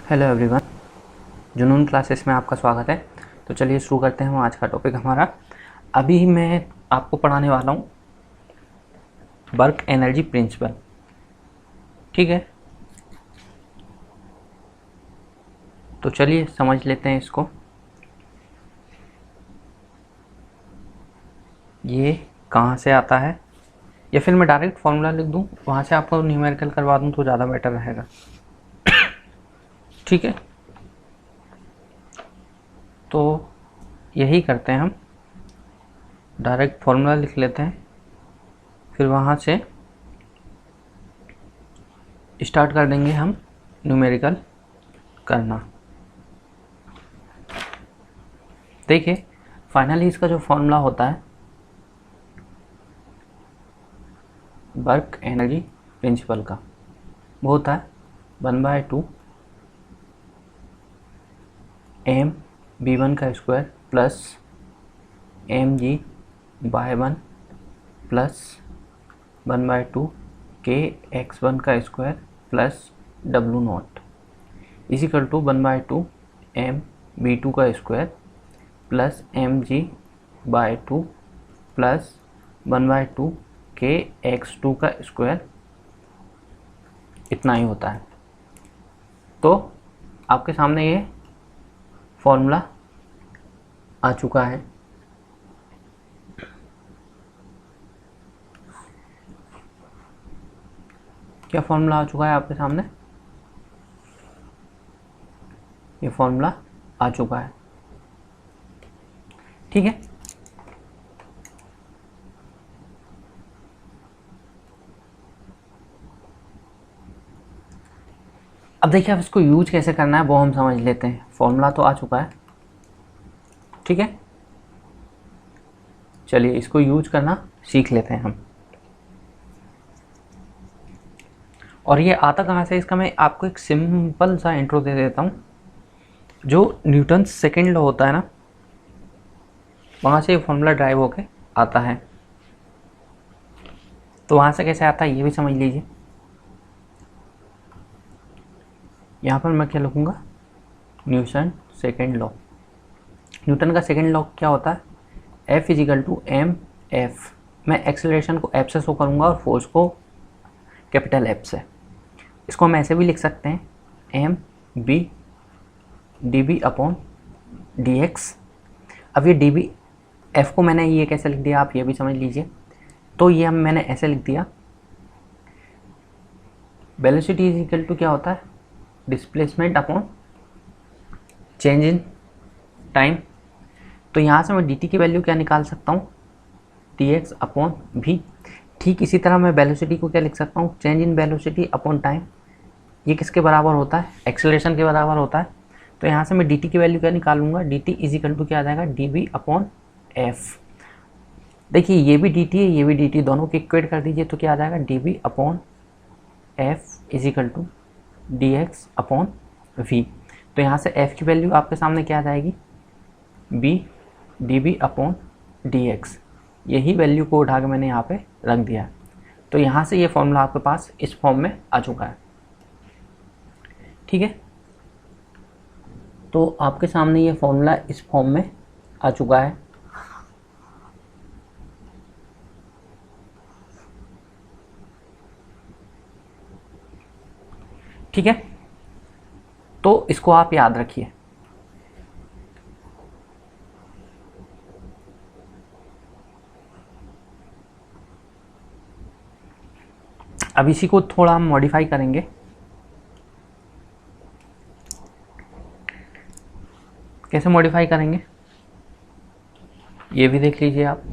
Hello everyone, जुनून classes में आपका स्वागत है। तो चलिए शुरू करते हैं आज का टॉपिक हमारा। अभी मैं आपको पढ़ाने वाला हूँ वर्क एनर्जी प्रिंसिपल। ठीक है, तो चलिए समझ लेते हैं इसको। ये कहाँ से आता है, या फिर मैं डायरेक्ट फॉर्मूला लिख दूँ, वहाँ से आपको न्यूमेरिकल करवा दूँ तो ज़्यादा बेटर रहेगा। ठीक है, तो यही करते हैं हम, डायरेक्ट फॉर्मूला लिख लेते हैं, फिर वहाँ से स्टार्ट कर देंगे हम न्यूमेरिकल करना। देखिए, फाइनली इसका जो फॉर्मूला होता है वर्क एनर्जी प्रिंसिपल का, वो होता है 1/2 mv1 का square plus mg/1 plus 1/2 kx1 का square plus w0 is equal to 1/2 mv2 का square plus mg/2 plus 1/2 kx2 का स्क्वायर। इतना ही होता है। तो आपके सामने ये फॉर्मूला आ चुका है। क्या फॉर्मूला आ चुका है आपके सामने? ये फॉर्मूला आ चुका है। ठीक है, अब देखिए, अब इसको यूज कैसे करना है वो हम समझ लेते हैं। फॉर्मूला तो आ चुका है, ठीक है, चलिए इसको यूज करना सीख लेते हैं हम। और ये आता कहाँ से, इसका मैं आपको एक सिंपल सा इंट्रो दे देता हूँ। जो न्यूटन सेकेंड लॉ होता है ना, वहाँ से ये फॉर्मूला ड्राइव होके आता है। तो वहाँ से कैसे आता है ये भी समझ लीजिए। यहाँ पर मैं क्या लिखूँगा, न्यूटन सेकेंड लॉ। न्यूटन का सेकेंड लॉ क्या होता है, F equal to M F. मैं एक्सेलरेशन को F से शो करूँगा और फोर्स को कैपिटल F से। इसको हम ऐसे भी लिख सकते हैं, M V D V upon D X. अब ये डी बी एफ को मैंने ये कैसे लिख दिया, आप ये भी समझ लीजिए। तो ये हम मैंने ऐसे लिख दिया, वेलोसिटी इज इक्वल टू क्या होता है, displacement upon change in time. तो यहाँ से मैं डी टी की वैल्यू क्या निकाल सकता हूँ, डी एक्स अपॉन वी। ठीक इसी तरह मैं वेलोसिटी को क्या लिख सकता हूँ, change in velocity upon time. ये किसके बराबर होता है, एक्सेलरेशन के बराबर होता है। तो यहाँ से मैं डी टी की वैल्यू क्या निकालूंगा, D T is equal to क्या आ जाएगा, डी बी अपॉन एफ। देखिए, ये भी डी टी है, ये भी डी टी, दोनों को इक्वेट कर दीजिए तो क्या आ जाएगा, D V upon F is equal to D X upon V. तो यहाँ से एफ की वैल्यू आपके सामने क्या आ जाएगी, V D V upon D X. यही वैल्यू को उठा के मैंने यहाँ पे रख दिया है। तो यहाँ से ये फॉर्मूला आपके पास इस फॉर्म में आ चुका है। ठीक है, तो आपके सामने ये फॉर्मूला इस फॉर्म में आ चुका है। ठीक है, तो इसको आप याद रखिए। अब इसी को थोड़ा हम मॉडिफाई करेंगे। कैसे मॉडिफाई करेंगे ये भी देख लीजिए आप।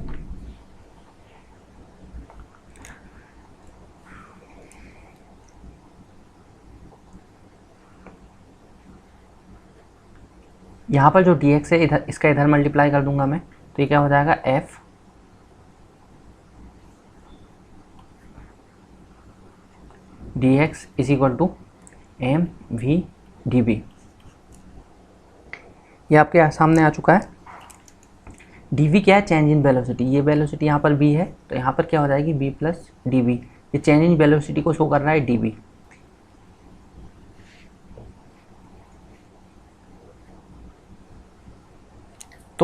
यहाँ पर जो dx है, इधर इसका इधर मल्टीप्लाई कर दूंगा मैं, तो ये क्या हो जाएगा, f dx is equal to M V D V. ये आपके सामने आ चुका है। डी वी क्या है, चेंज इन वेलोसिटी। ये वेलोसिटी यहाँ पर v है, तो यहाँ पर क्या हो जाएगी, v प्लस डी वी। ये चेंज इन वेलोसिटी को शो कर रहा है डी वी।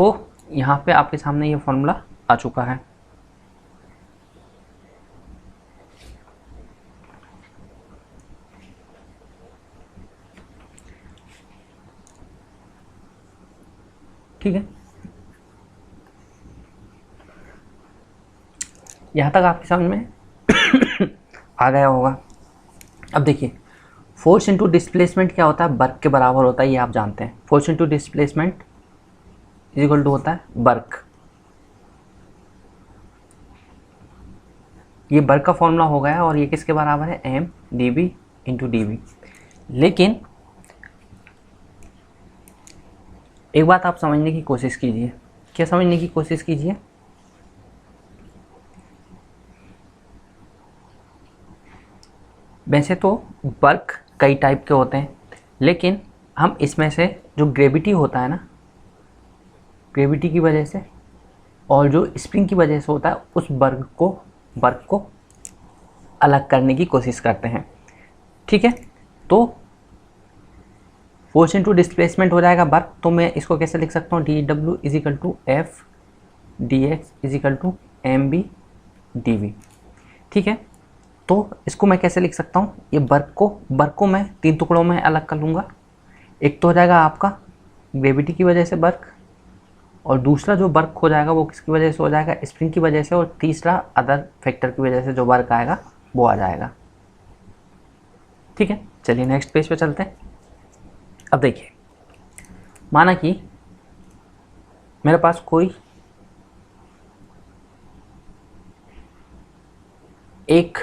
तो यहाँ पे आपके सामने ये फॉर्मूला आ चुका है। ठीक है, यहाँ तक आपकी समझ में आ गया होगा। अब देखिए, फोर्स इनटू डिस्प्लेसमेंट क्या होता है, वर्क के बराबर होता है, ये आप जानते हैं। Force into displacement is equal to होता है वर्क। ये वर्क का फॉर्मूला हो गया और ये किसके बराबर है, M D V into D V. लेकिन एक बात आप समझने की कोशिश कीजिए। क्या समझने की कोशिश कीजिए, वैसे तो वर्क कई टाइप के होते हैं, लेकिन हम इसमें से जो ग्रेविटी होता है ना, ग्रेविटी की वजह से और जो स्प्रिंग की वजह से होता है, उस वर्क को अलग करने की कोशिश करते हैं। ठीक है, तो फोर्स इनटू डिस्प्लेसमेंट हो जाएगा वर्क, तो मैं इसको कैसे लिख सकता हूँ, D W is equal to F D X is equal to M V D V. ठीक है, तो इसको मैं कैसे लिख सकता हूँ, ये वर्क को मैं 3 टुकड़ों में अलग कर लूँगा। एक तो हो जाएगा आपका ग्रेविटी की वजह से वर्क, और दूसरा जो वर्क हो जाएगा वो किसकी वजह से हो जाएगा, स्प्रिंग की वजह से, और तीसरा अदर फैक्टर की वजह से जो वर्क आएगा वो आ जाएगा। ठीक है, चलिए नेक्स्ट पेज पे चलते हैं। अब देखिए, माना कि मेरे पास कोई एक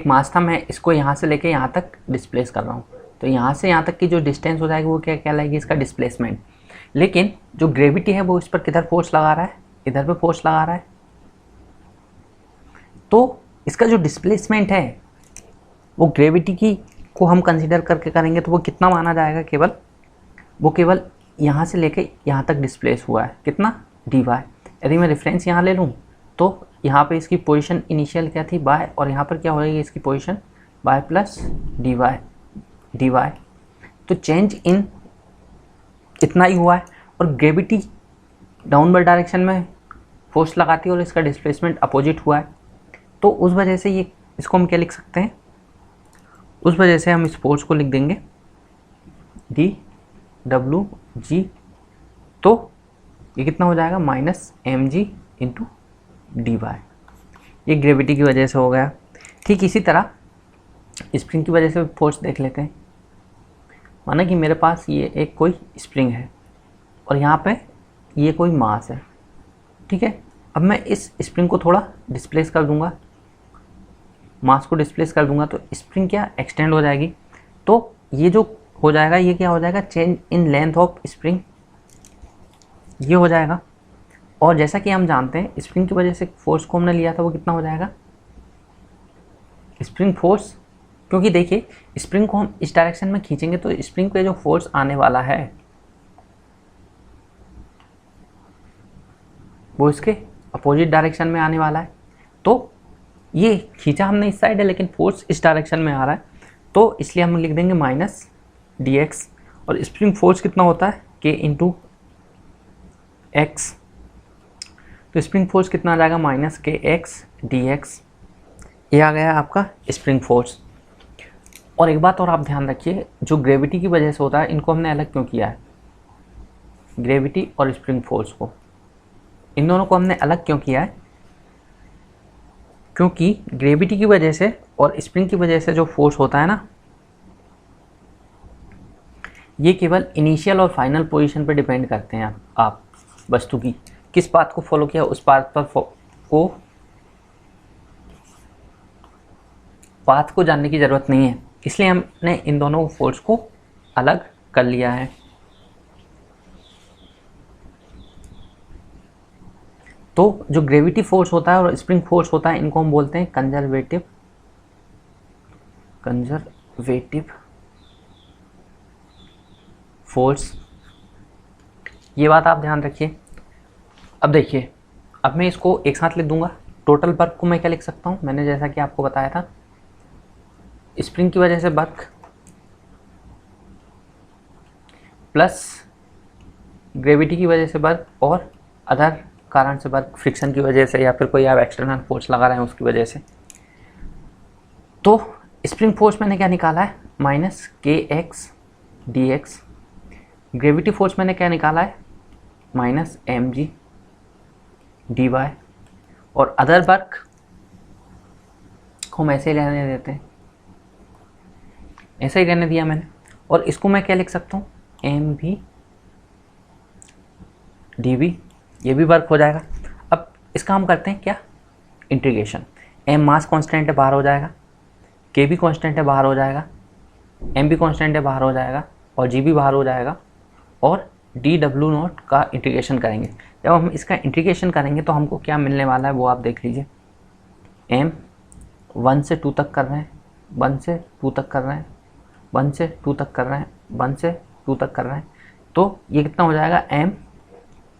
मास था, मैं इसको यहाँ से लेके यहाँ तक डिस्प्लेस कर रहा हूँ, तो यहाँ से यहाँ तक की जो डिस्टेंस हो जाएगी वो क्या कहलाएगी, इसका डिस्प्लेसमेंट। लेकिन जो ग्रेविटी है वो इस पर किधर फोर्स लगा रहा है, इधर पे फोर्स लगा रहा है, तो इसका जो डिस्प्लेसमेंट है वो ग्रेविटी की को हम कंसीडर करके करेंगे तो वो कितना माना जाएगा, केवल यहाँ से लेके यहाँ तक डिस्प्लेस हुआ है, कितना, डी वाई। यदि मैं रेफरेंस यहाँ ले लूँ तो यहाँ पे इसकी पोजीशन इनिशियल क्या थी, बाय, और यहाँ पर क्या हो जाएगी इसकी position by plus D Y. तो चेंज इन इतना ही हुआ है, और ग्रेविटी डाउनवर्ड डायरेक्शन में फोर्स लगाती है और इसका डिस्प्लेसमेंट अपोजिट हुआ है। तो उस वजह से ये इसको हम क्या लिख सकते हैं, उस वजह से हम इस फोर्स को लिख देंगे डी डब्ल्यू जी। तो ये कितना हो जाएगा, minus M G into D Y. ये ग्रेविटी की वजह से हो गया। ठीक इसी तरह स्प्रिंग की वजह से फोर्स देख लेते हैं। माना कि मेरे पास ये एक कोई स्प्रिंग है और यहाँ पे ये कोई मास है। ठीक है, अब मैं इस स्प्रिंग को थोड़ा डिस्प्लेस कर दूंगा, मास को डिस्प्लेस कर दूंगा, तो स्प्रिंग क्या एक्सटेंड हो जाएगी। तो ये जो हो जाएगा, ये क्या हो जाएगा, change in length of spring, ये हो जाएगा। और जैसा कि हम जानते हैं स्प्रिंग की वजह से फोर्स को हमने लिया था, वो कितना हो जाएगा, स्प्रिंग फोर्स, क्योंकि देखिए स्प्रिंग को हम इस डायरेक्शन में खींचेंगे तो स्प्रिंग पे जो फोर्स आने वाला है वो इसके अपोजिट डायरेक्शन में आने वाला है। तो ये खींचा हमने इस साइड है, लेकिन फोर्स इस डायरेक्शन में आ रहा है, तो इसलिए हम लिख देंगे माइनस डी एक्स। और स्प्रिंग फोर्स कितना होता है, के इंटू एक्स, तो स्प्रिंग फोर्स कितना आ जाएगा, minus K X D x. ये आ गया आपका स्प्रिंग फोर्स। और एक बात और आप ध्यान रखिए, जो ग्रेविटी की वजह से होता है, इनको हमने अलग क्यों किया है, ग्रेविटी और स्प्रिंग फोर्स को, इन दोनों को हमने अलग क्यों किया है, क्योंकि ग्रेविटी की वजह से और स्प्रिंग की वजह से जो फोर्स होता है ना, ये केवल इनिशियल और फाइनल पोजीशन पर डिपेंड करते हैं। आप वस्तु की किस बात को फॉलो किया, उस पाथ को जानने की ज़रूरत नहीं है, इसलिए हमने इन दोनों फोर्स को अलग कर लिया है। तो जो ग्रेविटी फोर्स होता है और स्प्रिंग फोर्स होता है, इनको हम बोलते हैं कंजर्वेटिव फोर्स। ये बात आप ध्यान रखिए। अब देखिए, अब मैं इसको एक साथ लिख दूंगा। टोटल वर्क को मैं क्या लिख सकता हूँ, मैंने जैसा कि आपको बताया था, स्प्रिंग की वजह से वर्क प्लस ग्रेविटी की वजह से वर्क और अदर कारण से वर्क, फ्रिक्शन की वजह से या फिर कोई आप एक्सटर्नल फोर्स लगा रहे हैं उसकी वजह से। तो स्प्रिंग फोर्स मैंने क्या निकाला है, minus K X D X. Gravity force मैंने क्या निकाला है, minus M G D Y. और अदर वर्क को हम ऐसे ही रहने देते हैं, ऐसे ही रहने दिया मैंने। और इसको मैं क्या लिख सकता हूँ, एम भी डी वी, ये भी वर्क हो जाएगा। अब इसका हम करते हैं क्या, इंटीग्रेशन। एम मास कांस्टेंट है, बाहर हो जाएगा, के भी कांस्टेंट है, बाहर हो जाएगा, एम भी कांस्टेंट है, बाहर हो जाएगा, और जी भी बाहर हो जाएगा। और डी डब्ल्यू नॉट का इंटीग्रेशन करेंगे। जब हम इसका इंटीग्रेशन करेंगे तो हमको क्या मिलने वाला है वो आप देख लीजिए। एम 1 से 2 तक कर रहे हैं, 1 से 2 तक कर रहे हैं, 1 से 2 तक कर रहे हैं, 1 से 2 तक कर रहे हैं। तो ये कितना हो जाएगा, एम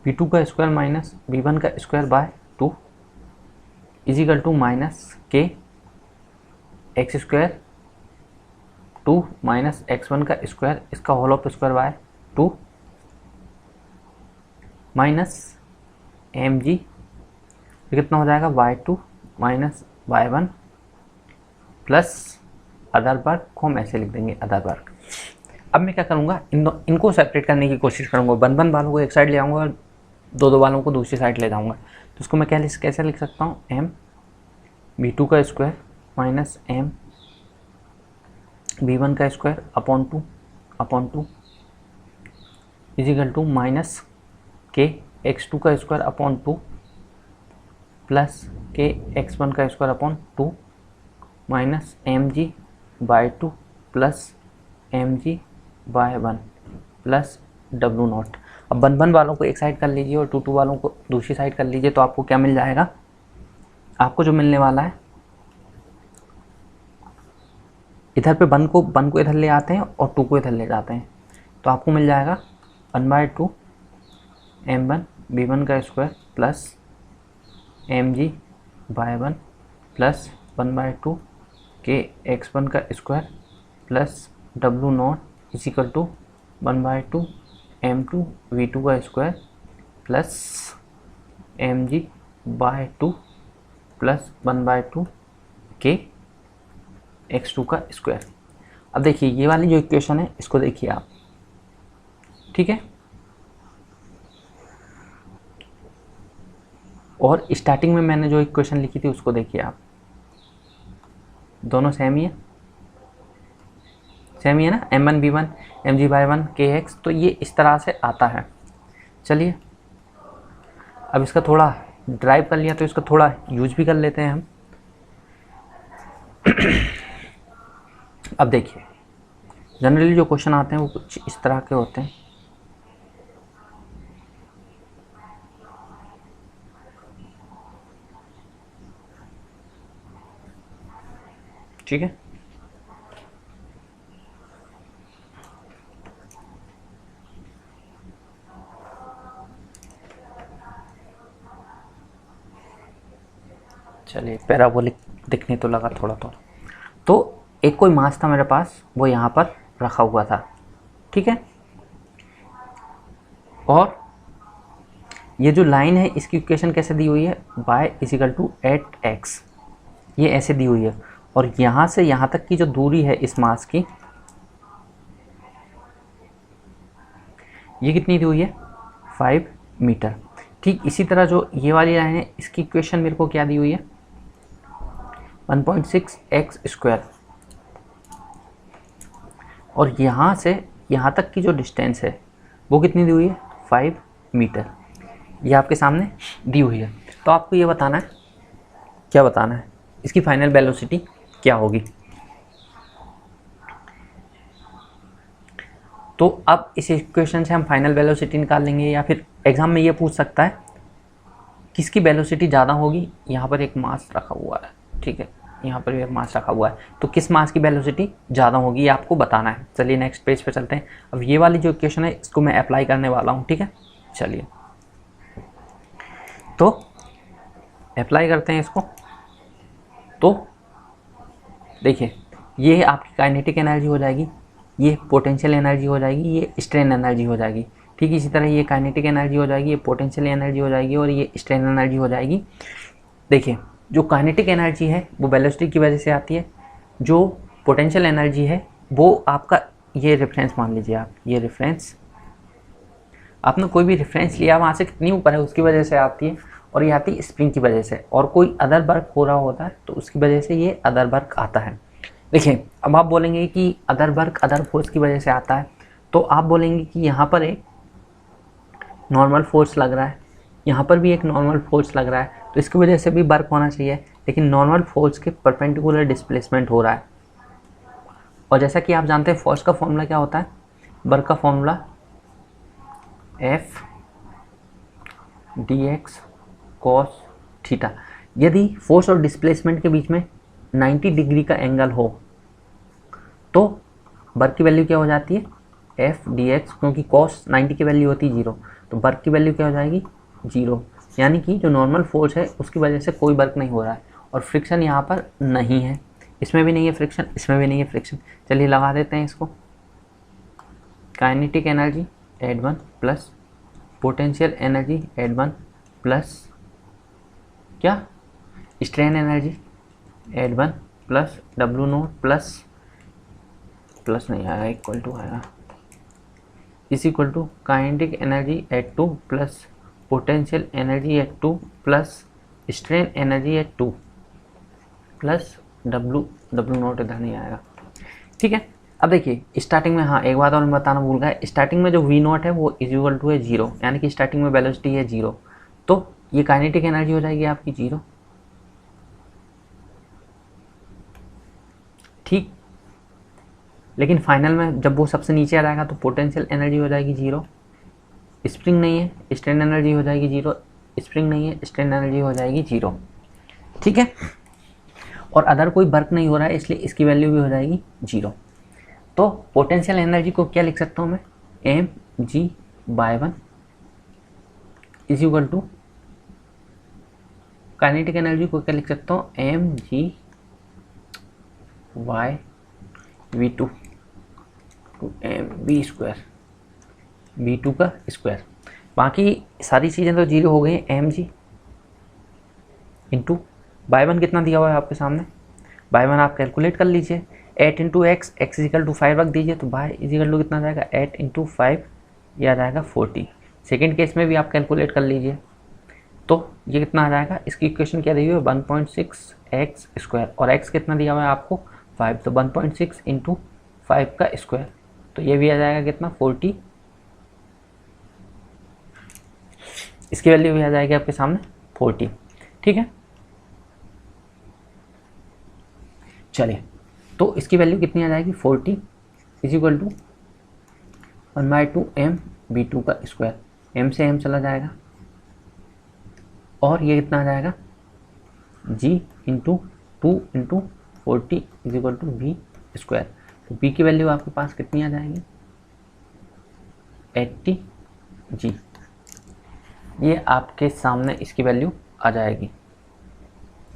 v2 का स्क्वायर माइनस v1 का square by 2 equal to minus K X square 2 minus x1 का स्क्वायर, इसका whole of square by 2 minus M G, कितना हो जाएगा, y2 minus y1 plus other work को हम ऐसे लिख देंगे, अदर वर्क। अब मैं क्या करूँगा, इनको सेपरेट करने की कोशिश करूँगा। 1 वालों को एक साइड ले आऊँगा और 2 वालों को दूसरी साइड ले जाऊँगा। तो इसको मैं कैसे लिख सकता हूँ, एम v2 का स्क्वायर माइनस एम v1 का square upon two equal to minus K x2 का square upon 2 plus K x1 का square upon 2 minus M G by 2 plus M G by 1 plus W nought. अब 1 वालों को एक side कर लीजिए और 2 वालों को दूसरी साइड कर लीजिए, तो आपको क्या मिल जाएगा, आपको जो मिलने वाला है, इधर पे 1 को इधर ले आते हैं और 2 को इधर ले जाते हैं, तो आपको मिल जाएगा 1/2 m1 v1 का square plus M G by 1 plus 1/2 K x1 का square plus W nought equal to 1/2 m2 v2 का square plus M G by 2 plus 1/2 K x2 का स्क्वायर। अब देखिए ये वाली जो इक्वेशन है इसको देखिए आप, ठीक है। और स्टार्टिंग में मैंने जो इक्वेशन लिखी थी उसको देखिए आप, दोनों सेम ही है ना, m1 v1 mg bye 1 kx। तो ये इस तरह से आता है। चलिए अब इसका थोड़ा ड्राइव कर लिया तो इसका थोड़ा यूज भी कर लेते हैं हम। अब देखिए जनरली जो क्वेश्चन आते हैं वो कुछ इस तरह के होते हैं। ठीक है, चलिए पैराबोलिक दिखने तो लगा थोड़ा। तो एक कोई मास था मेरे पास, वो यहाँ पर रखा हुआ था, ठीक है। और ये जो लाइन है इसकी इक्वेशन कैसे दी हुई है, y इजिकल टू 8x, ये ऐसे दी हुई है। और यहाँ से यहाँ तक की जो दूरी है इस मास की, ये कितनी दी हुई है, 5 मीटर। ठीक इसी तरह जो ये वाली लाइन है इसकी इक्वेशन मेरे को क्या दी हुई है, 1.6x स्क्वायर। और यहाँ से यहाँ तक की जो डिस्टेंस है वो कितनी दी हुई है, 5 मीटर। ये आपके सामने दी हुई है। तो आपको ये बताना है, क्या बताना है, इसकी फाइनल वेलोसिटी क्या होगी। तो अब इस इक्वेशन से हम फाइनल वेलोसिटी निकाल लेंगे, या फिर एग्जाम में ये पूछ सकता है किसकी वेलोसिटी ज़्यादा होगी। यहाँ पर एक मास रखा हुआ है, ठीक है, यहाँ पर भी एक मास रखा हुआ है, तो किस मास की वेलोसिटी ज़्यादा होगी ये आपको बताना है। चलिए नेक्स्ट पेज पे चलते हैं। अब ये वाली जो इक्वेशन है इसको मैं अप्लाई करने वाला हूँ, ठीक है। चलिए तो अप्लाई करते हैं इसको। तो देखिए ये आपकी काइनेटिक एनर्जी हो जाएगी ये पोटेंशियल एनर्जी हो जाएगी, ये स्ट्रेन एनर्जी हो जाएगी। ठीक इसी तरह ये काइनेटिक एनर्जी हो जाएगी, ये पोटेंशियल एनर्जी हो जाएगी और ये स्ट्रेन एनर्जी हो जाएगी। देखिए जो काइनेटिक एनर्जी है वो वेलोसिटी की वजह से आती है, जो पोटेंशियल एनर्जी है वो आपका, ये रेफरेंस मान लीजिए आप, ये रेफरेंस आपने कोई भी रेफरेंस लिया वहाँ से कितनी ऊपर है उसकी वजह से आती है, और ये आती है स्प्रिंग की वजह से, और कोई अदर वर्क हो रहा होता है तो उसकी वजह से ये अदर वर्क आता है। देखिए अब आप बोलेंगे कि अदर वर्क अदर फोर्स की वजह से आता है, तो आप बोलेंगे कि यहाँ पर एक नॉर्मल फोर्स लग रहा है, यहाँ पर भी एक नॉर्मल फोर्स लग रहा है, तो इसकी वजह से भी वर्क होना चाहिए, लेकिन नॉर्मल फोर्स के परपेंडिकुलर डिस्प्लेसमेंट हो रहा है। और जैसा कि आप जानते हैं फोर्स का फॉर्मूला क्या होता है, वर्क का formula F dx cos theta. यदि फोर्स और डिस्प्लेसमेंट के बीच में 90 डिग्री का एंगल हो तो वर्क की वैल्यू क्या हो जाती है, F dx, क्योंकि cos 90 की वैल्यू होती है 0, तो वर्क की वैल्यू क्या हो जाएगी 0, यानी कि जो नॉर्मल फोर्स है उसकी वजह से कोई वर्क नहीं हो रहा है, और फ्रिक्शन यहाँ पर नहीं है, इसमें भी नहीं है फ्रिक्शन, इसमें भी नहीं है फ्रिक्शन। चलिए लगा देते हैं इसको। Kinetic energy at 1 plus potential energy at 1 plus क्या, strain energy at 1 plus W naught plus नहीं आया, इक्वल टू आया, is equal to kinetic energy at 2 plus potential energy at 2 plus strain energy at 2 plus W naught इधर नहीं आएगा। ठीक है, अब देखिए स्टार्टिंग में, हाँ एक बात और मैं बताना भूल गया, स्टार्टिंग में जो वी नॉट है वो इज इक्वल टू है 0, यानी कि स्टार्टिंग में वेलोसिटी है 0, तो ये काइनेटिक एनर्जी हो जाएगी आपकी 0। ठीक, लेकिन फाइनल में जब वो सबसे नीचे आ जाएगा तो पोटेंशियल एनर्जी हो जाएगी 0, स्प्रिंग नहीं है, स्ट्रेन एनर्जी हो जाएगी 0, स्प्रिंग नहीं है, स्ट्रेन एनर्जी हो जाएगी 0। ठीक है, और अदर कोई वर्क नहीं हो रहा है इसलिए इसकी वैल्यू भी हो जाएगी 0। तो पोटेंशियल एनर्जी को क्या लिख सकता हूँ मैं, mg/1 is equal to, kinetic energy को क्या लिख सकता हूँ, mg/v2 टू mv², v2 का स्क्वायर। बाकी सारी चीज़ें तो 0 हो गई, mg इंटू बाय 1 कितना दिया हुआ है आपके सामने, बाय 1 आप कैलकुलेट कर लीजिए, 8 into X, X equal to 5 रख दीजिए, तो बाय इजिकल टू कितना जाएगा 8 इंटू 5, यह आ जाएगा 40। सेकेंड केस में भी आप कैलकुलेट कर लीजिए, तो ये कितना आ जाएगा, इसकी इक्वेशन क्या दी हुई है 1.6x², और x कितना दिया हुआ है आपको 5, तो 1.6 इंटू 5 का स्क्वायर, तो ये भी आ जाएगा कितना 40, इसकी वैल्यू भी आ जाएगी आपके सामने 40। ठीक है, चलिए तो इसकी वैल्यू कितनी आ जाएगी 40 इज इक्वल टू 1/2 mv2 का स्क्वायर, m से m चला जाएगा, और ये कितना आ जाएगा g into 2 into 40 is equal to v square. तो v की वैल्यू आपके पास कितनी आ जाएगी 80g, ये आपके सामने इसकी वैल्यू आ जाएगी।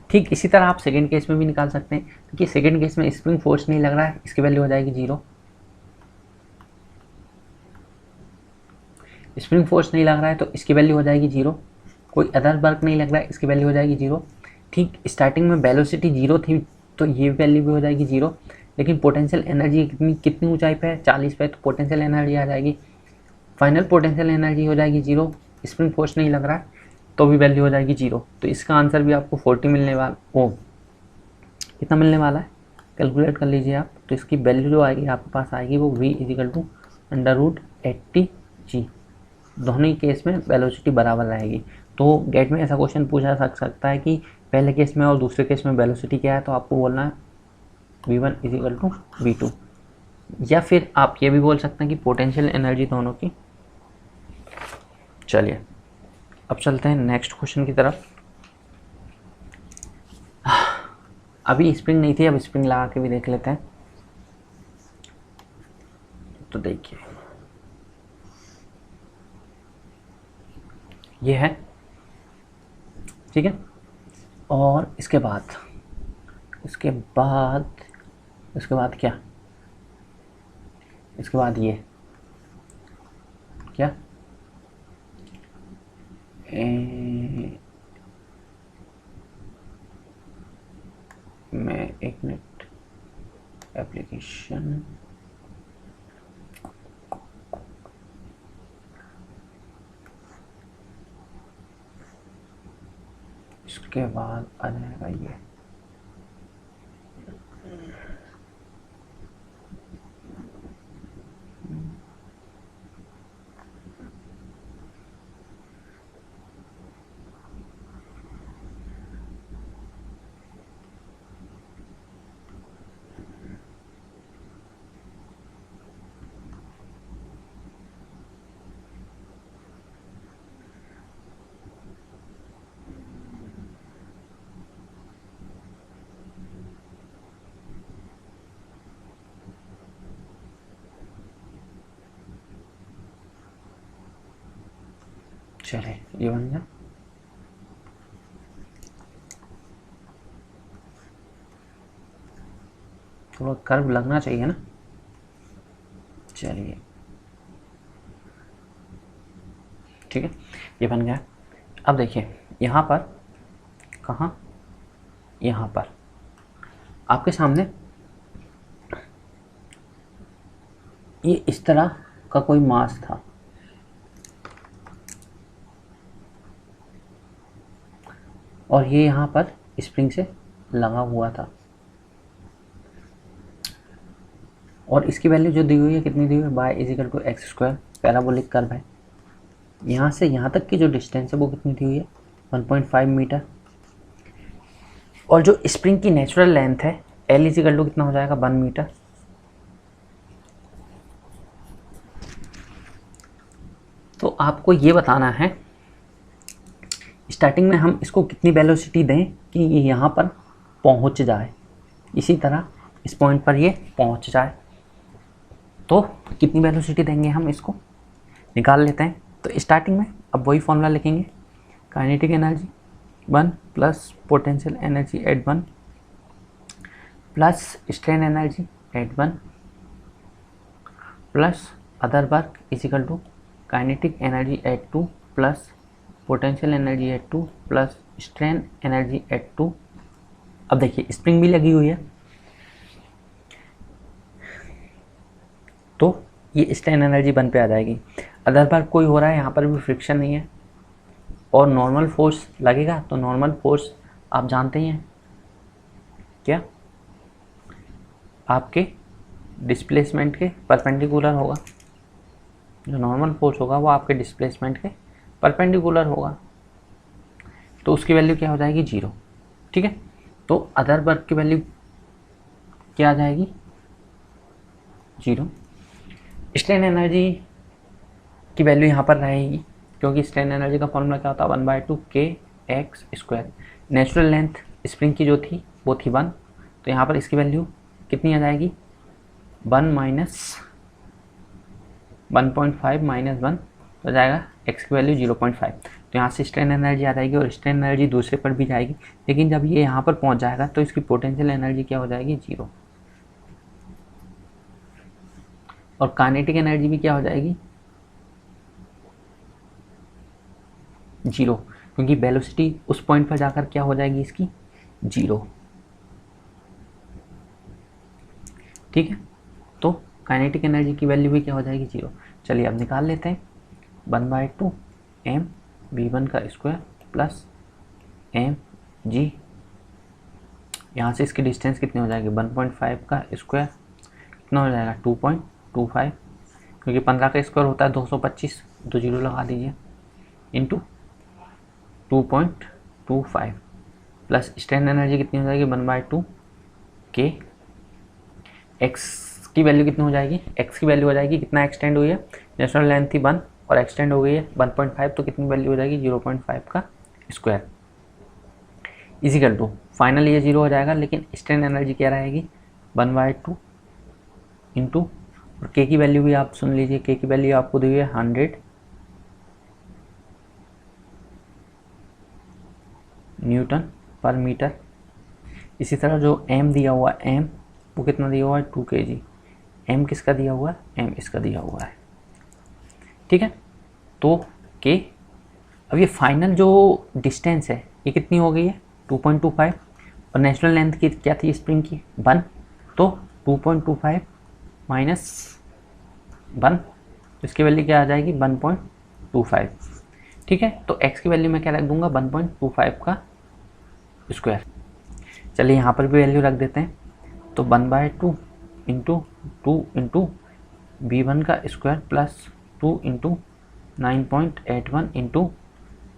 ठीक इसी तरह आप सेकेंड केस में भी निकाल सकते हैं, क्योंकि सेकेंड केस में स्प्रिंग फोर्स नहीं लग रहा है, इसकी वैल्यू हो जाएगी 0, स्प्रिंग फोर्स नहीं लग रहा है तो इसकी वैल्यू हो जाएगी 0, कोई अदर वर्क नहीं लग रहा है इसकी वैल्यू हो जाएगी 0। ठीक, स्टार्टिंग में वेलोसिटी 0 थी तो ये वैल्यू भी हो जाएगी 0, लेकिन पोटेंशियल एनर्जी कितनी ऊंचाई पे है 40 पे, तो पोटेंशियल एनर्जी आ जाएगी, फाइनल पोटेंशियल एनर्जी हो जाएगी 0, स्प्रिंग फोर्स नहीं लग रहा है तो भी वैल्यू हो जाएगी 0। तो इसका आंसर भी आपको 40 मिलने वाला, ओ कितना मिलने वाला है कैलकुलेट कर लीजिए आप, तो इसकी वैल्यू जो आएगी आपके पास आएगी वो v इजिकल टू √80g। दोनों केस में वेलोसिटी बराबर रहेगी। तो गेट में ऐसा क्वेश्चन पूछा सकता है कि पहले केस में और दूसरे केस में वेलोसिटी क्या है, तो आपको बोलना है v1 इजिकल टू v2, या फिर आप ये भी बोल सकते हैं कि पोटेंशियल एनर्जी दोनों की। चलिए अब चलते हैं नेक्स्ट क्वेश्चन की तरफ। अभी स्प्रिंग नहीं थी, अब स्प्रिंग लगा के भी देख लेते हैं। तो देखिए ये है, ठीक है, और इसके बाद क्या, इसके बाद ये क्या मैं एक मिनट एप्लीकेशन इसके बाद आ जाएगा ये चले ये बन गया। थोड़ा कर्व लगना चाहिए ना। चलिए ठीक है, ये बन गया। अब देखिए यहाँ पर, कहाँ, यहाँ पर आपके सामने ये इस तरह का कोई मास था, और ये यहाँ पर स्प्रिंग से लगा हुआ था, और इसकी वैल्यू जो दी हुई है कितनी दी हुई है, y equal to X square, parabolic curve है। यहाँ से यहाँ तक की जो डिस्टेंस है वो कितनी दी हुई है, 1.5 मीटर। और जो स्प्रिंग की नेचुरल लेंथ है L इजिकल टू कितना हो जाएगा, 1 मीटर। तो आपको ये बताना है स्टार्टिंग में हम इसको कितनी वेलोसिटी दें कि ये यहाँ पर पहुँच जाए, इसी तरह इस पॉइंट पर ये पहुँच जाए। तो कितनी वेलोसिटी देंगे हम, इसको निकाल लेते हैं। तो स्टार्टिंग में अब वही फॉर्मूला लिखेंगे, kinetic energy 1 plus potential energy at 1 plus strain energy at 1 plus other work equal to kinetic energy at 2 plus potential energy at 2 plus strain energy at 2। अब देखिए स्प्रिंग भी लगी हुई है, तो ये स्ट्रेन एनर्जी 1 पे आ जाएगी। अदर वर्क कोई हो रहा है, यहाँ पर भी फ्रिक्शन नहीं है, और नॉर्मल फोर्स लगेगा। तो नॉर्मल फोर्स आप जानते ही हैं क्या, आपके डिस्प्लेसमेंट के परपेंडिकुलर होगा। जो नॉर्मल फोर्स होगा वो आपके डिस्प्लेसमेंट के परपेंडिकुलर होगा, तो उसकी वैल्यू क्या हो जाएगी, 0। ठीक है, तो अदर वर्क की वैल्यू क्या आ जाएगी, 0। स्ट्रेन एनर्जी की वैल्यू यहाँ पर रहेगी, क्योंकि स्ट्रेन एनर्जी का फॉर्मूला क्या होता है, 1/2 kx²। नेचुरल लेंथ स्प्रिंग की जो थी वो थी 1, तो यहाँ पर इसकी वैल्यू कितनी आ जाएगी, 1 माइनस 1.5 माइनस 1 तो जाएगा x की वैल्यू 0.5। तो यहाँ से स्ट्रेन एनर्जी आ जाएगी, और स्ट्रेन एनर्जी दूसरे पर भी जाएगी, लेकिन जब ये यहाँ पर पहुँच जाएगा तो इसकी पोटेंशियल एनर्जी क्या हो जाएगी, 0। और काइनेटिक एनर्जी भी क्या हो जाएगी, 0, क्योंकि वेलोसिटी उस पॉइंट पर जाकर क्या हो जाएगी, इसकी 0। ठीक है, तो काइनेटिक एनर्जी की वैल्यू भी क्या हो जाएगी, 0। चलिए अब निकाल लेते हैं, 1/2 m v1 का स्क्वायर प्लस m g, यहाँ से इसकी डिस्टेंस कितनी हो जाएगी, 1.5 का स्क्वायर कितना हो जाएगा, 2.25, क्योंकि 15 का स्क्वायर होता है 225, तो 0 लगा दीजिए, इंटू 2.25 प्लस स्ट्रेन एनर्जी कितनी हो जाएगी, 1/2 के x की वैल्यू कितनी हो जाएगी, x की वैल्यू हो जाएगी, कितना एक्सटेंड हुई है, नेचुरल लेंथ थी 1 और एक्सटेंड हो गई है 1.5, तो कितनी वैल्यू हो जाएगी, 0.5 का स्क्वायर इजिकल टू, फाइनल ये 0 हो जाएगा, लेकिन स्ट्रेन एनर्जी क्या रहेगी, 1/2 इंटू, और k की वैल्यू भी आप सुन लीजिए, k की वैल्यू आपको दी हुई है 100 न्यूटन पर मीटर। इसी तरह जो m दिया हुआ m वो कितना दिया हुआ है, 2 kg, m किसका दिया हुआ है, m इसका दिया हुआ है, ठीक है। तो k, अब ये फाइनल जो डिस्टेंस है ये कितनी हो गई है 2.25, और नेचुरल लेंथ की क्या थी स्प्रिंग की 1, तो 2.25 माइनस 1, इसकी वैल्यू क्या आ जाएगी 1.25, ठीक है। तो x की वैल्यू मैं क्या रख दूंगा 1.25 का स्क्वायर। चलिए यहाँ पर भी वैल्यू रख देते हैं, तो 1/2 इंटू 2 इंटू b1 का square plus 2 into 9.81 into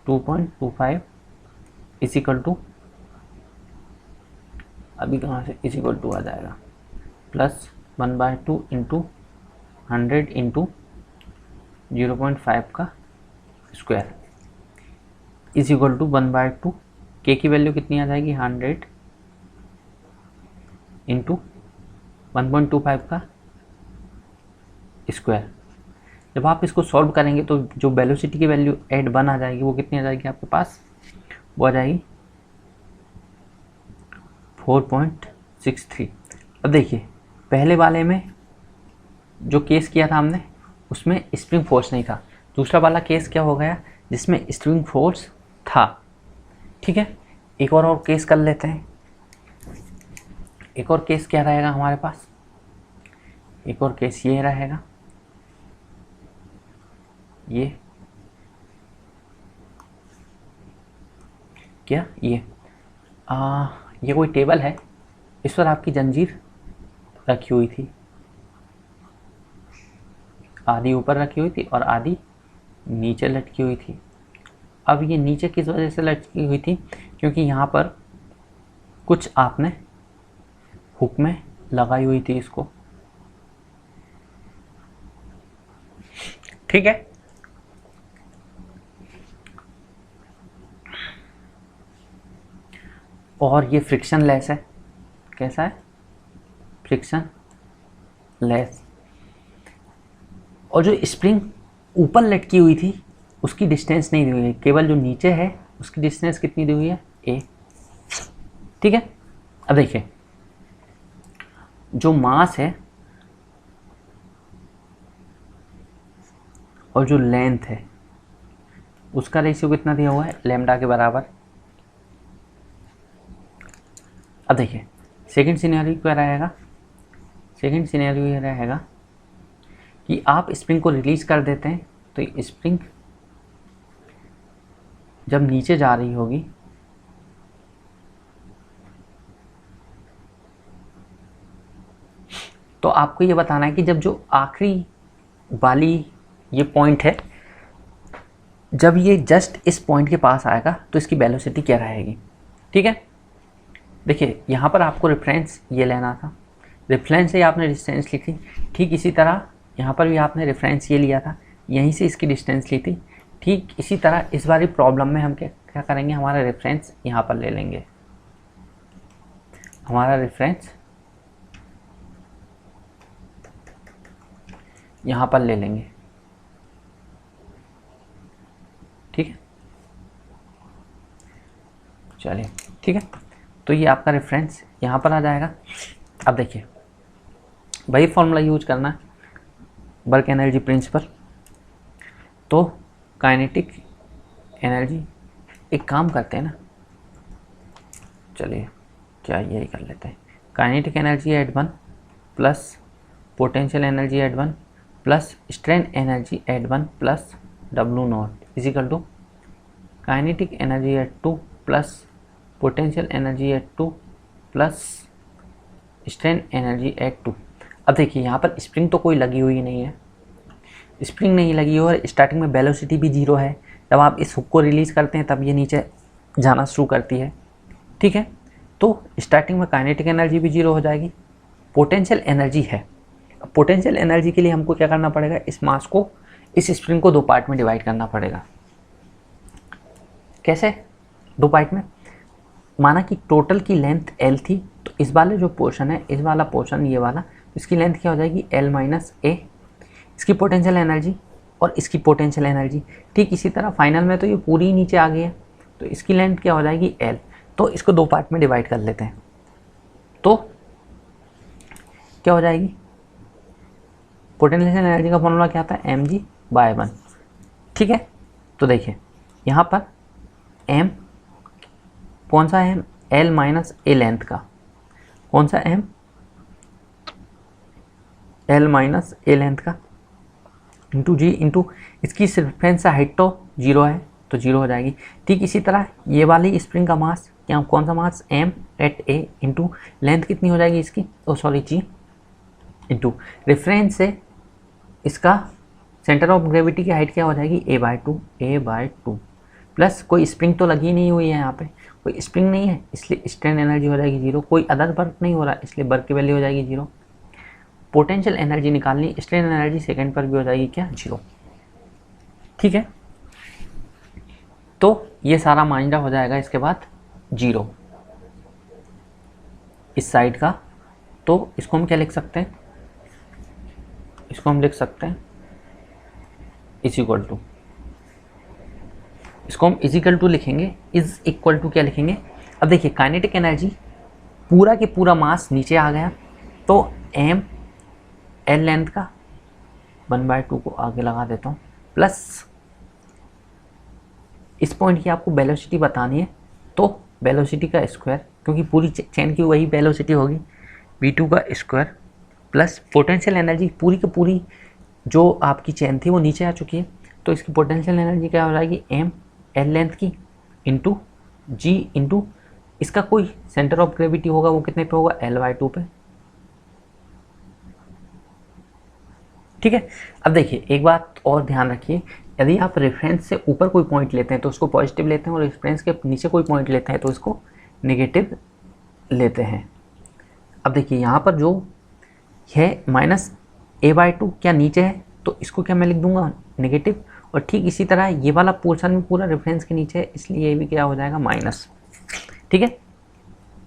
2.25 is equal to, अभी कहाँ से इज इक्वल टू आ जाएगा, प्लस 1/2 इंटू 100 इंटू 0.5 का स्क्वायर इज इक्वल टू 1/2, के की वैल्यू कितनी आ जाएगी 100 इंटू 1.25 का स्क्वायर। जब आप इसको सॉल्व करेंगे तो जो वेलोसिटी की वैल्यू एट 1 आ जाएगी वो कितनी आ जाएगी आपके पास, वो आ जाएगी 4.63। अब देखिए पहले वाले में जो केस किया था हमने उसमें स्प्रिंग फोर्स नहीं था, दूसरा वाला केस क्या हो गया जिसमें स्प्रिंग फोर्स था, ठीक है। एक और केस कर लेते हैं, एक और केस क्या रहेगा हमारे पास, एक और केस ये रहेगा, ये क्या ये कोई टेबल है, इस पर आपकी जंजीर रखी हुई थी, आधी ऊपर रखी हुई थी और आधी नीचे लटकी हुई थी। अब ये नीचे किस वजह से लटकी हुई थी, क्योंकि यहाँ पर कुछ आपने हुक में लगाई हुई थी इसको, ठीक है। और ये फ्रिक्शन लेस है, कैसा है फ्रिक्शन लेस। और जो स्प्रिंग ऊपर लटकी हुई थी उसकी डिस्टेंस नहीं दी हुई है, केवल जो नीचे है उसकी डिस्टेंस कितनी दी हुई है a, ठीक है। अब देखिए जो मास है और जो लेंथ है उसका रेशियो कितना दिया हुआ है लैम्डा के बराबर। अब देखिए सेकंड सिनेरियो क्या रहेगा, सेकंड सिनेरियो ये रहेगा कि आप स्प्रिंग को रिलीज कर देते हैं, तो स्प्रिंग जब नीचे जा रही होगी तो आपको ये बताना है कि जब जो आखिरी वाली ये पॉइंट है, जब ये जस्ट इस पॉइंट के पास आएगा तो इसकी वेलोसिटी क्या रहेगी, ठीक है। देखिए यहाँ पर आपको रेफरेंस ये लेना था, रेफरेंस से आपने डिस्टेंस ली थी, ठीक इसी तरह यहाँ पर भी आपने रेफरेंस ये लिया था, यहीं से इसकी डिस्टेंस ली थी, ठीक इसी तरह इस बारी प्रॉब्लम में हम क्या करेंगे, हमारा रेफरेंस यहाँ पर ले लेंगे, हमारा रेफरेंस यहाँ पर ले लेंगे, ठीक है। चलिए ठीक है, तो ये आपका रेफरेंस यहाँ पर आ जाएगा। अब देखिए वही फॉर्मूला यूज करना है, वर्क एनर्जी प्रिंसिपल। तो काइनेटिक एनर्जी, एक काम करते हैं ना, चलिए क्या यही कर लेते हैं, kinetic energy at 1 plus potential energy at 1 plus strain energy at 1 plus W nought is equal to kinetic energy at 2 plus potential energy at 2 plus strain energy at 2। अब देखिए यहाँ पर स्प्रिंग तो कोई लगी हुई नहीं है, स्प्रिंग नहीं लगी और स्टार्टिंग में वेलोसिटी भी जीरो है, जब आप इस हुक को रिलीज करते हैं तब ये नीचे जाना शुरू करती है, ठीक है। तो स्टार्टिंग में काइनेटिक एनर्जी भी जीरो हो जाएगी, पोटेंशियल एनर्जी है। अब पोटेंशियल एनर्जी के लिए हमको क्या करना पड़ेगा, इस मास को, इस स्प्रिंग को दो पार्ट में डिवाइड करना पड़ेगा। कैसे दो पार्ट में, माना कि टोटल की लेंथ L थी, तो इस वाले जो पोर्शन है, इस वाला पोर्शन ये वाला, इसकी लेंथ क्या हो जाएगी L माइनस A, इसकी पोटेंशियल एनर्जी और इसकी पोटेंशियल एनर्जी, ठीक इसी तरह फाइनल में तो ये पूरी नीचे आ गई है, तो इसकी लेंथ क्या हो जाएगी L। तो इसको दो पार्ट में डिवाइड कर लेते हैं, तो क्या हो जाएगी, पोटेंशियल एनर्जी का फॉर्मूला क्या आता है, mg/1। ठीक है, तो देखिए यहाँ पर m कौन सा है, l माइनस ए लेंथ का, कौन सा m, l माइनस ए लेंथ का, इंटू जी इंटू इसकी रेफरेंस हाइट तो 0 है तो 0 हो जाएगी। ठीक इसी तरह ये वाली स्प्रिंग का मास क्या, कौन सा mass, m at a into length कितनी हो जाएगी इसकी, g इंटू रेफरेंस से इसका सेंटर ऑफ ग्रेविटी की हाइट क्या हो जाएगी, a/2 प्लस कोई स्प्रिंग तो लगी नहीं हुई है, यहाँ पे कोई स्प्रिंग नहीं है इसलिए स्ट्रेन एनर्जी हो जाएगी 0, कोई अदर वर्क नहीं हो रहा इसलिए वर्क की वैल्यू हो जाएगी 0। पोटेंशियल एनर्जी निकालनी, स्ट्रेन एनर्जी सेकंड पर भी हो जाएगी क्या, 0। ठीक है, तो ये सारा माइंडा हो जाएगा इसके बाद 0 इस साइड का। तो इसको हम क्या लिख सकते हैं, इसको हम लिख सकते हैं इज इक्वल टू, इसको हम इज इक्वल टू लिखेंगे, इज इक्वल टू क्या लिखेंगे। अब देखिए काइनेटिक एनर्जी पूरा के पूरा मास नीचे आ गया तो m l लेंथ का 1/2 को आगे लगा देता हूँ, प्लस इस पॉइंट की आपको वेलोसिटी बतानी है तो वेलोसिटी का स्क्वायर, क्योंकि पूरी चेन की वही वेलोसिटी होगी v2 का स्क्वायर, प्लस पोटेंशियल एनर्जी पूरी की पूरी जो आपकी चेन थी वो नीचे आ चुकी है तो इसकी पोटेंशियल एनर्जी क्या हो जाएगी, m l लेंथ की इंटू g इंटू इसका कोई सेंटर ऑफ ग्रेविटी होगा वो कितने पे होगा, l/2 पे। ठीक है, अब देखिए एक बात और ध्यान रखिए, यदि आप रेफरेंस से ऊपर कोई पॉइंट लेते हैं तो उसको पॉजिटिव लेते हैं और रेफरेंस के नीचे कोई पॉइंट लेते हैं तो इसको नेगेटिव लेते हैं। अब देखिए यहाँ पर जो है -a/2 क्या नीचे है तो इसको क्या मैं लिख दूंगा नेगेटिव, और ठीक इसी तरह ये वाला पोर्शन भी पूरा रेफरेंस के नीचे है इसलिए ये भी क्या हो जाएगा माइनस। ठीक है,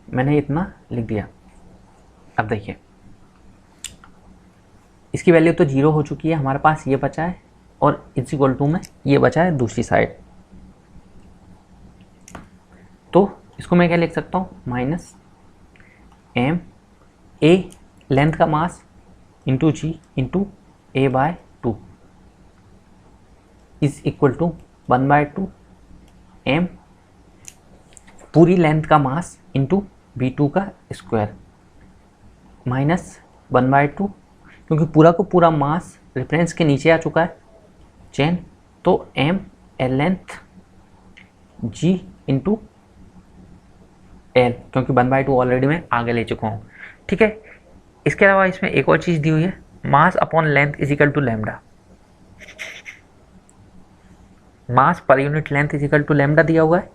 मैंने इतना लिख दिया। अब देखिए इसकी वैल्यू तो 0 हो चुकी है, हमारे पास ये बचा है और इज इक्वल टू में ये बचा है दूसरी साइड, तो इसको मैं क्या लिख सकता हूँ, -m a लेंथ का mass into g into a/2 is equal to 1/2 m पूरी लेंथ का मास इंटू v2 का स्क्वायर माइनस 1/2, क्योंकि पूरा को पूरा मास रेफरेंस के नीचे आ चुका है चेन, तो m l length g into l, क्योंकि 1/2 ऑलरेडी मैं आगे ले चुका हूँ। ठीक है, इसके अलावा इसमें एक और चीज़ दी हुई है, mass upon length is equal to lambda, mass पर unit length is equal to lambda दिया हुआ है,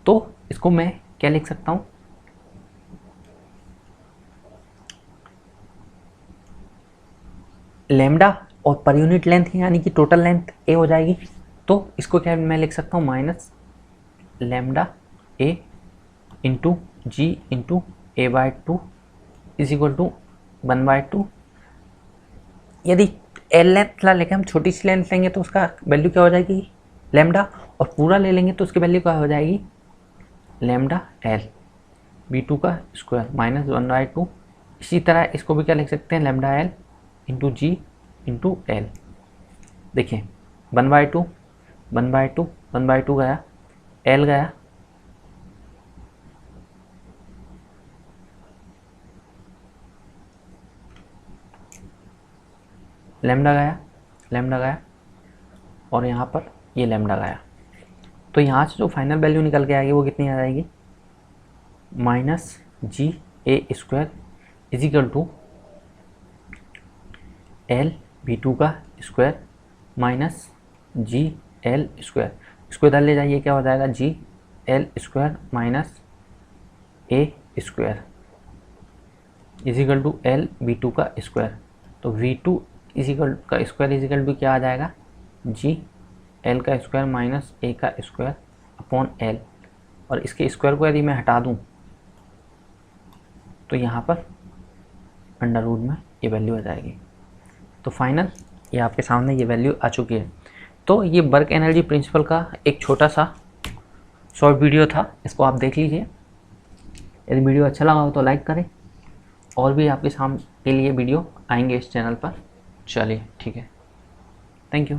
तो इसको मैं क्या लिख सकता हूँ, लैम्डा और पर यूनिट लेंथ यानी कि टोटल लेंथ a हो जाएगी, तो इसको क्या मैं लिख सकता हूँ minus lambda a into G into a/2 is equal to 1/2। यदि l लेंथ ला लेके हम छोटी सी लेंथ लेंगे तो उसका वैल्यू क्या हो जाएगी लैम्डा, और पूरा ले लेंगे तो उसकी वैल्यू क्या हो जाएगी लैम्डा l v2 का स्क्वायर माइनस 1/2। इसी तरह इसको भी क्या लिख सकते हैं, lambda l into G into l। देखिए 1/2 1/2 1/2 गया, l गया, लैम्डा गया और यहाँ पर ये लैम्डा गया, तो यहाँ से जो फाइनल वैल्यू निकल के आएगी वो कितनी आ जाएगी, -g(a)² is equal to l v2 का स्क्वायर माइनस g(l)²। इसको इधर ले जाइए, क्या हो जाएगा g(l)² minus a² is equal to l v2 का स्क्वायर। तो v2 इज इक्वल का स्क्वायर इज इक्वल टू क्या आ जाएगा, g l का स्क्वायर माइनस a का स्क्वायर अपॉन l, और इसके स्क्वायर को यदि मैं हटा दूं तो यहाँ पर अंडर रूट में ये वैल्यू आ जाएगी। तो फाइनल ये आपके सामने ये वैल्यू आ चुकी है। तो ये वर्क एनर्जी प्रिंसिपल का एक छोटा सा शॉर्ट वीडियो था, इसको आप देख लीजिए। यदि वीडियो अच्छा लगा हो तो लाइक करें, और भी आपके सामने के लिए वीडियो आएंगे इस चैनल पर। चलिए ठीक है, थैंक यू।